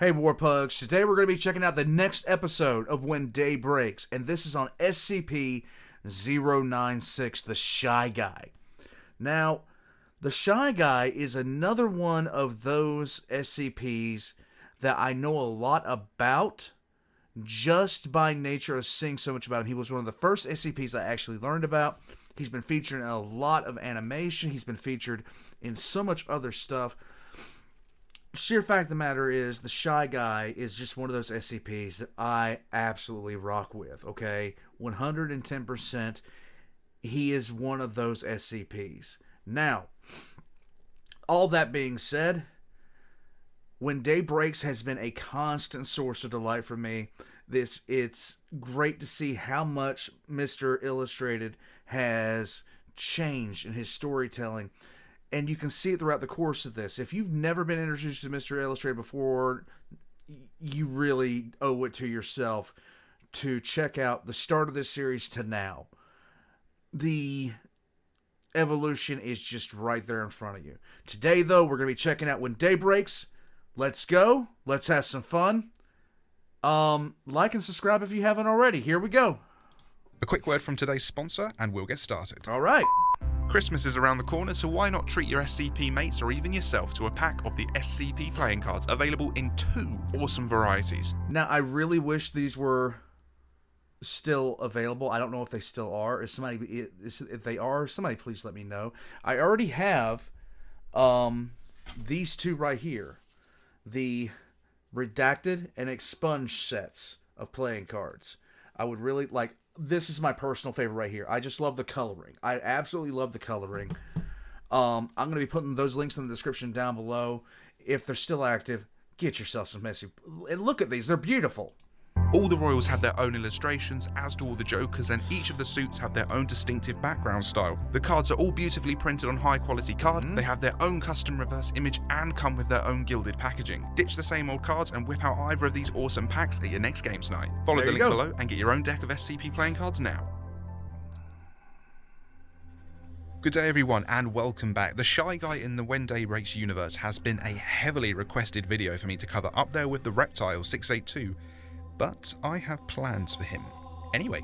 Hey Warpugs, today we're going to be checking out the next episode of When Day Breaks, and this is on SCP-096, the Shy Guy. Now, the Shy Guy is another one of those SCPs that I know a lot about just by nature of seeing so much about him. He was one of the first SCPs I actually learned about. He's been featured in a lot of animation. He's been featured in so much other stuff. Sheer fact of the matter is, the Shy Guy is just one of those SCPs that I absolutely rock with, okay? 110%, he is one of those SCPs. Now, all that being said, When Day Breaks has been a constant source of delight for me. It's great to see how much Mr. Illustrated has changed in his storytelling. And you can see it throughout the course of this. If you've never been introduced to Mr. Illustrated before, you really owe it to yourself to check out the start of this series to now. The evolution is just right there in front of you. Today, though, we're going to be checking out When Day Breaks. Let's go. Let's have some fun. Like and subscribe if you haven't already. Here we go. A quick word from today's sponsor, and we'll get started. All right. Christmas is around the corner, so why not treat your SCP mates or even yourself to a pack of the SCP playing cards available in 2 awesome varieties. Now, I really wish these were still available. I don't know if they still are. If they are, somebody please let me know. I already have these 2 right here. The redacted and expunged sets of playing cards. I would really like... This is my personal favorite right here. I just love the coloring. I absolutely love the coloring. I'm going to be putting those links in the description down below. If they're still active, get yourself some messy. And look at these. They're beautiful. All the royals have their own illustrations, as do all the jokers, and each of the suits have their own distinctive background style. The cards are all beautifully printed on high quality card, they have their own custom reverse image and come with their own gilded packaging. Ditch the same old cards and whip out either of these awesome packs at your next games night. Follow the link below and get your own deck of SCP playing cards now. Good day everyone and welcome back. The Shy Guy in the When Day Breaks universe has been a heavily requested video for me to cover, up there with the Reptile 682. But I have plans for him. Anyway.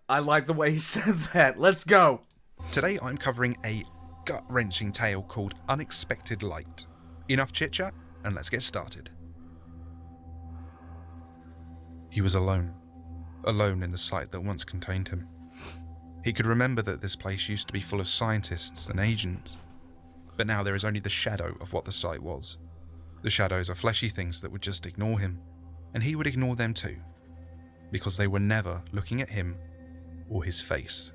I like the way he said that. Let's go. Today I'm covering a gut-wrenching tale called Unexpected Light. Enough chit-chat, and let's get started. He was alone. Alone in the site that once contained him. He could remember that this place used to be full of scientists and agents. But now there is only the shadow of what the site was. The shadows are fleshy things that would just ignore him. And he would ignore them too, because they were never looking at him or his face.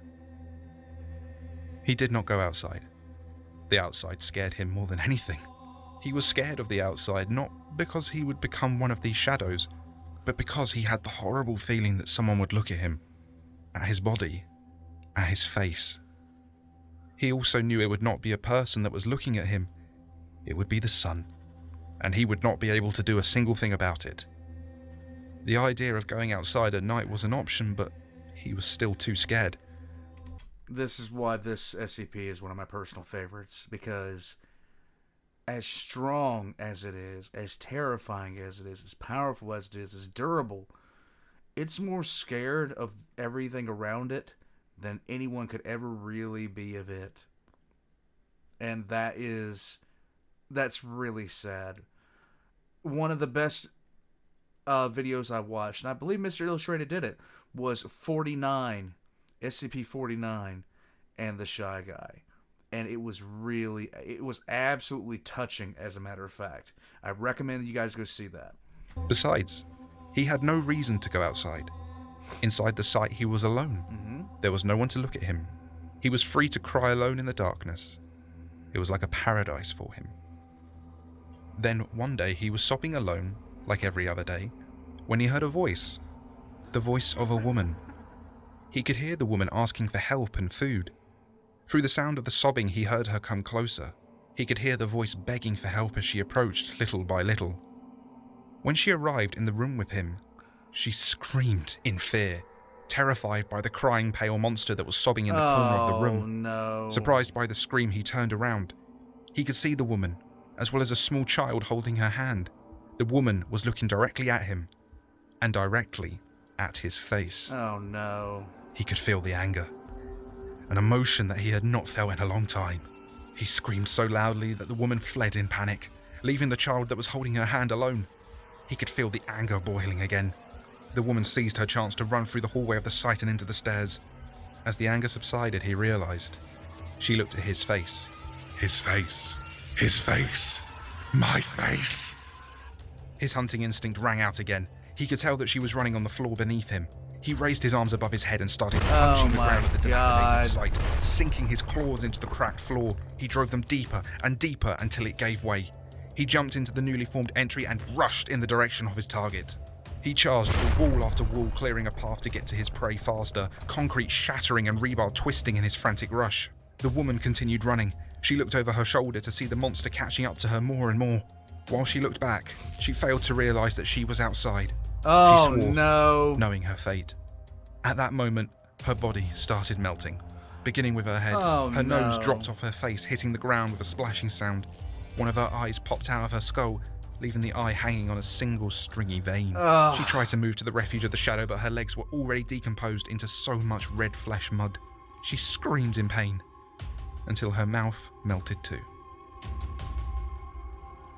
He did not go outside. The outside scared him more than anything. He was scared of the outside, not because he would become one of these shadows, but because he had the horrible feeling that someone would look at him, at his body, at his face. He also knew it would not be a person that was looking at him, it would be the sun, and he would not be able to do a single thing about it. The idea of going outside at night was an option, but he was still too scared. This is why this SCP is one of my personal favorites, because as strong as it is, as terrifying as it is, as powerful as it is, as durable, it's more scared of everything around it than anyone could ever really be of it. And that's really sad. One of the best videos I watched, and I believe Mr. Illustrated did it, was 49, SCP-49, and the Shy Guy. And it was absolutely touching, as a matter of fact. I recommend that you guys go see that. Besides, he had no reason to go outside. Inside the site, he was alone. There was no one to look at him. He was free to cry alone in the darkness. It was like a paradise for him. Then one day he was sobbing alone, like every other day, when he heard a voice. The voice of a woman. He could hear the woman asking for help and food. Through the sound of the sobbing, he heard her come closer. He could hear the voice begging for help as she approached little by little. When she arrived in the room with him, she screamed in fear, terrified by the crying pale monster that was sobbing in the corner of the room. Oh no. Surprised by the scream, he turned around. He could see the woman, as well as a small child holding her hand. The woman was looking directly at him, and directly at his face. Oh no. He could feel the anger, an emotion that he had not felt in a long time. He screamed so loudly that the woman fled in panic, leaving the child that was holding her hand alone. He could feel the anger boiling again. The woman seized her chance to run through the hallway of the site and into the stairs. As the anger subsided, he realized. She looked at his face. His face. His face. My face. His hunting instinct rang out again. He could tell that she was running on the floor beneath him. He raised his arms above his head and started punching the ground at the dilapidated site. Sinking his claws into the cracked floor, he drove them deeper and deeper until it gave way. He jumped into the newly formed entry and rushed in the direction of his target. He charged through wall after wall, clearing a path to get to his prey faster, concrete shattering and rebar twisting in his frantic rush. The woman continued running. She looked over her shoulder to see the monster catching up to her more and more. While she looked back, she failed to realize that she was outside. Oh She swore, no. knowing her fate. At that moment, her body started melting, beginning with her head. Oh, her nose no. dropped off her face, hitting the ground with a splashing sound. One of her eyes popped out of her skull, leaving the eye hanging on a single stringy vein. Ugh. She tried to move to the refuge of the shadow, but her legs were already decomposed into so much red flesh mud. She screamed in pain, until her mouth melted too.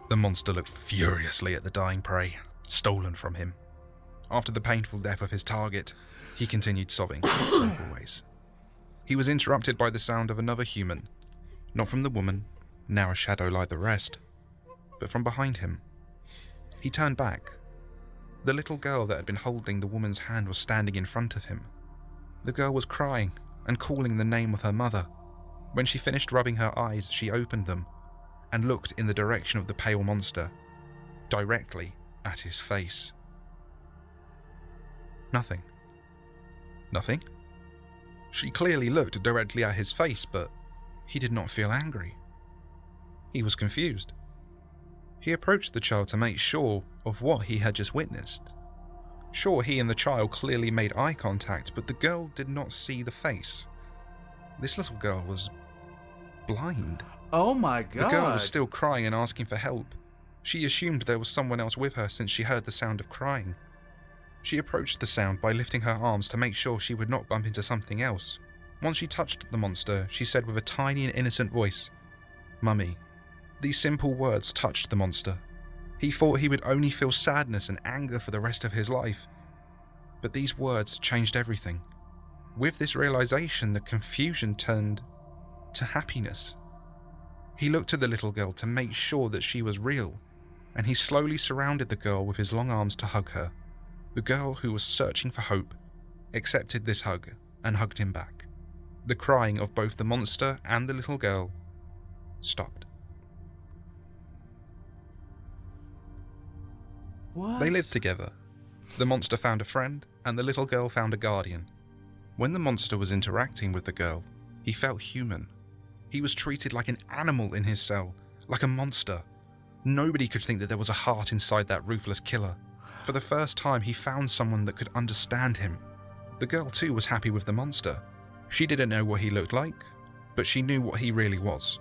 The monster looked furiously at the dying prey, stolen from him. After the painful death of his target, he continued sobbing, like always. He was interrupted by the sound of another human, not from the woman, now a shadow like the rest, but from behind him. He turned back. The little girl that had been holding the woman's hand was standing in front of him. The girl was crying and calling the name of her mother. When she finished rubbing her eyes, she opened them and looked in the direction of the pale monster, directly at his face. Nothing. Nothing? She clearly looked directly at his face, but he did not feel angry. He was confused. He approached the child to make sure of what he had just witnessed. Sure, he and the child clearly made eye contact, but the girl did not see the face. This little girl was blind. Oh my god. The girl was still crying and asking for help. She assumed there was someone else with her since she heard the sound of crying. She approached the sound by lifting her arms to make sure she would not bump into something else. Once she touched the monster, she said with a tiny and innocent voice, "Mummy." These simple words touched the monster. He thought he would only feel sadness and anger for the rest of his life. But these words changed everything. With this realization, the confusion turned to happiness. He looked at the little girl to make sure that she was real, and he slowly surrounded the girl with his long arms to hug her. The girl, who was searching for hope, accepted this hug and hugged him back. The crying of both the monster and the little girl stopped. What? They lived together. The monster found a friend, and the little girl found a guardian. When the monster was interacting with the girl, he felt human. He was treated like an animal in his cell, like a monster. Nobody could think that there was a heart inside that ruthless killer. For the first time, he found someone that could understand him. The girl too was happy with the monster. She didn't know what he looked like, but she knew what he really was.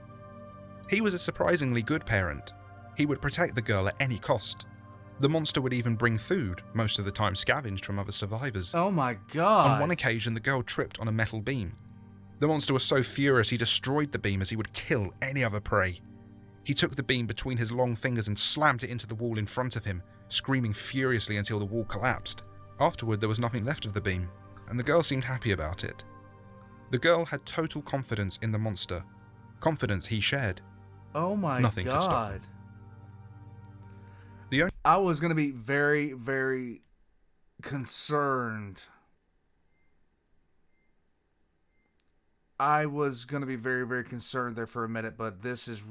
He was a surprisingly good parent. He would protect the girl at any cost. The monster would even bring food, most of the time scavenged from other survivors. Oh my god. On one occasion, the girl tripped on a metal beam. The monster was so furious he destroyed the beam as he would kill any other prey. He took the beam between his long fingers and slammed it into the wall in front of him, screaming furiously until the wall collapsed. Afterward, there was nothing left of the beam, and the girl seemed happy about it. The girl had total confidence in the monster, confidence he shared. Oh my Nothing could stop god. him. I was going to be very, very concerned. I was going to be very, very concerned there for a minute, but this is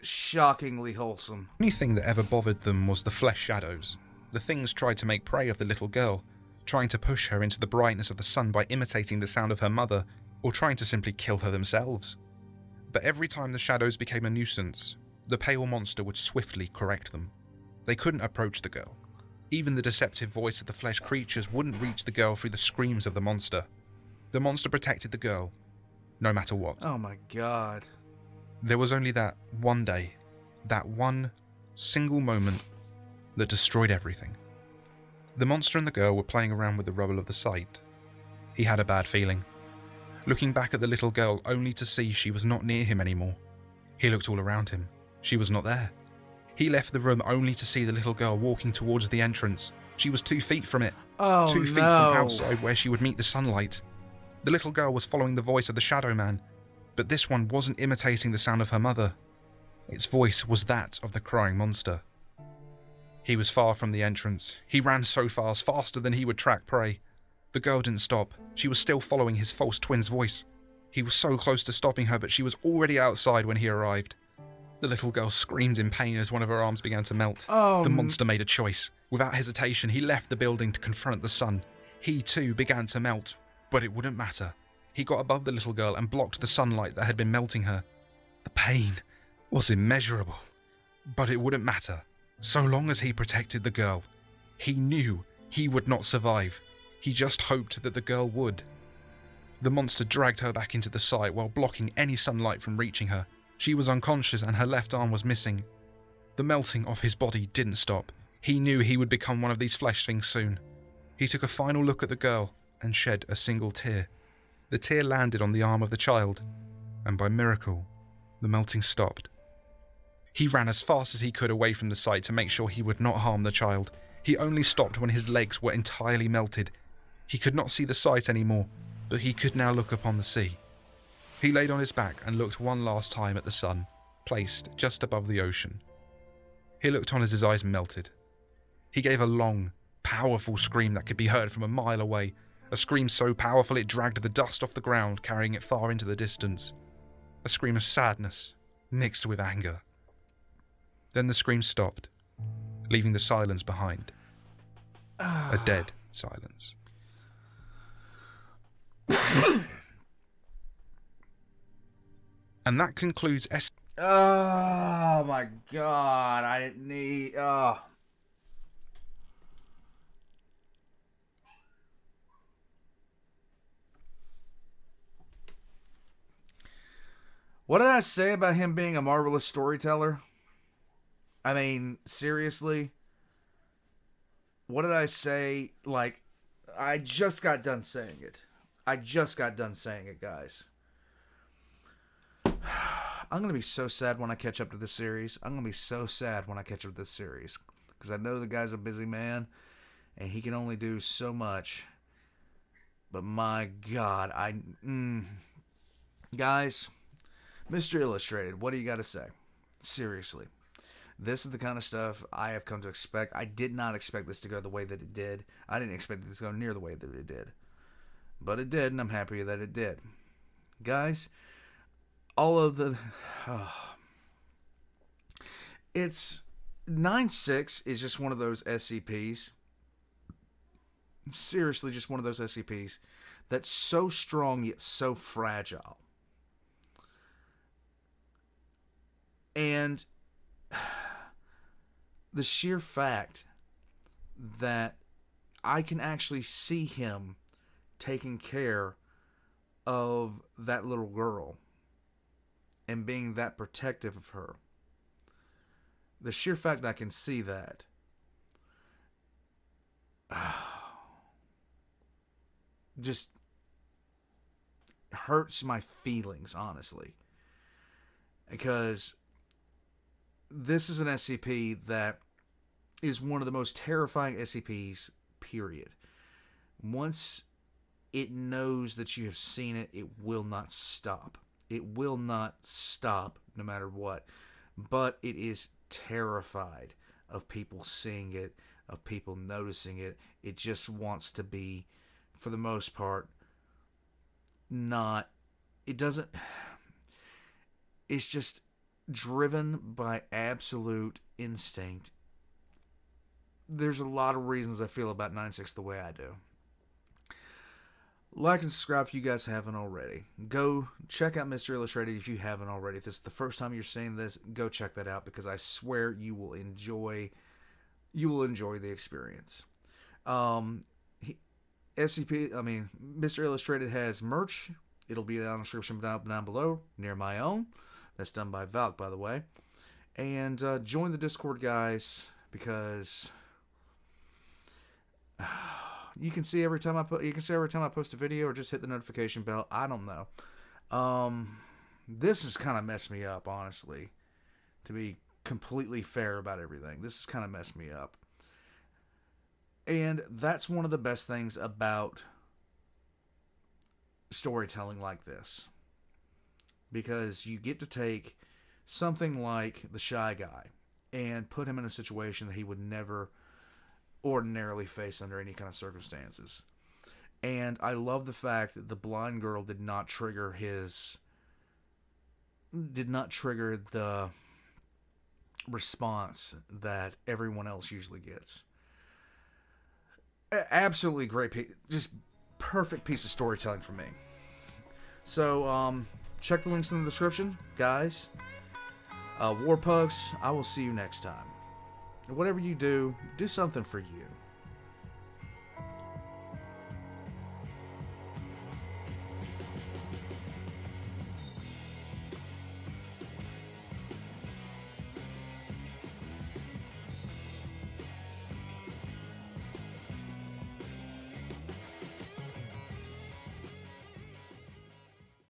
shockingly wholesome. The only thing that ever bothered them was the flesh shadows. The things tried to make prey of the little girl, trying to push her into the brightness of the sun by imitating the sound of her mother, or trying to simply kill her themselves. But every time the shadows became a nuisance, the pale monster would swiftly correct them. They couldn't approach the girl. Even the deceptive voice of the flesh creatures wouldn't reach the girl through the screams of the monster. The monster protected the girl, no matter what. Oh my god. There was only that one day, that one single moment that destroyed everything. The monster and the girl were playing around with the rubble of the site. He had a bad feeling, looking back at the little girl only to see she was not near him anymore. He looked all around him. She was not there. He left the room only to see the little girl walking towards the entrance. She was 2 feet from it. Oh, 2 feet no. from outside where she would meet the sunlight. The little girl was following the voice of the Shadow Man, but this one wasn't imitating the sound of her mother. Its voice was that of the crying monster. He was far from the entrance. He ran so fast, faster than he would track prey. The girl didn't stop. She was still following his false twin's voice. He was so close to stopping her, but she was already outside when he arrived. The little girl screamed in pain as one of her arms began to melt. The monster made a choice. Without hesitation, he left the building to confront the sun. He too began to melt, but it wouldn't matter. He got above the little girl and blocked the sunlight that had been melting her. The pain was immeasurable, but it wouldn't matter. So long as he protected the girl, he knew he would not survive. He just hoped that the girl would. The monster dragged her back into the site while blocking any sunlight from reaching her. She was unconscious and her left arm was missing. The melting of his body didn't stop. He knew he would become one of these flesh things soon. He took a final look at the girl and shed a single tear. The tear landed on the arm of the child, and by miracle, the melting stopped. He ran as fast as he could away from the site to make sure he would not harm the child. He only stopped when his legs were entirely melted. He could not see the site anymore, but he could now look upon the sea. He laid on his back and looked one last time at the sun, placed just above the ocean. He looked on as his eyes melted. He gave a long, powerful scream that could be heard from a mile away, a scream so powerful it dragged the dust off the ground, carrying it far into the distance. A scream of sadness, mixed with anger. Then the scream stopped, leaving the silence behind. A dead silence. And that concludes Oh my god, I didn't need. What did I say about him being a marvelous storyteller? I mean, seriously? What did I say? Like, I just got done saying it. Guys. I'm going to be so sad when I catch up to this series. Because I know the guy's a busy man, and he can only do so much. But my God, Guys, Mr. Illustrated, what do you got to say? Seriously. This is the kind of stuff I have come to expect. I did not expect this to go the way that it did. I didn't expect it to go near the way that it did. But it did, and I'm happy that it did. Guys, all of the... It's... 9-6 is just one of those SCPs. Seriously, just one of those SCPs that's so strong yet so fragile. And the sheer fact that I can actually see him taking care of that little girl and being that protective of her. The sheer fact I can see that just hurts my feelings, honestly. Because this is an SCP that is one of the most terrifying SCPs, period. Once it knows that you have seen it, it will not stop. It will not stop no matter what. But it is terrified of people seeing it, of people noticing it. It just wants to be, for the most part, not... It doesn't... It's just driven by absolute instinct. There's a lot of reasons I feel about 9-6 the way I do. Like and subscribe if you guys haven't already. Go check out Mr. Illustrated if you haven't already. If this is the first time you're seeing this, go check that out because I swear you will enjoy the experience. Mr. Illustrated has merch. It'll be down in the description down below near my own. That's done by Valk, by the way. And join the Discord, guys, because you can see every time I post a video, or just hit the notification bell. I don't know. This has kind of messed me up, honestly. To be completely fair about everything, this has kind of messed me up. And that's one of the best things about storytelling like this, because you get to take something like the Shy Guy and put him in a situation that he would never ordinarily face under any kind of circumstances. And I love the fact that the blind girl did not trigger the response that everyone else usually gets. Absolutely great, just perfect piece of storytelling for me. So, check the links in the description, guys. War Pugs, I will see you next time. Whatever you do, do something for you.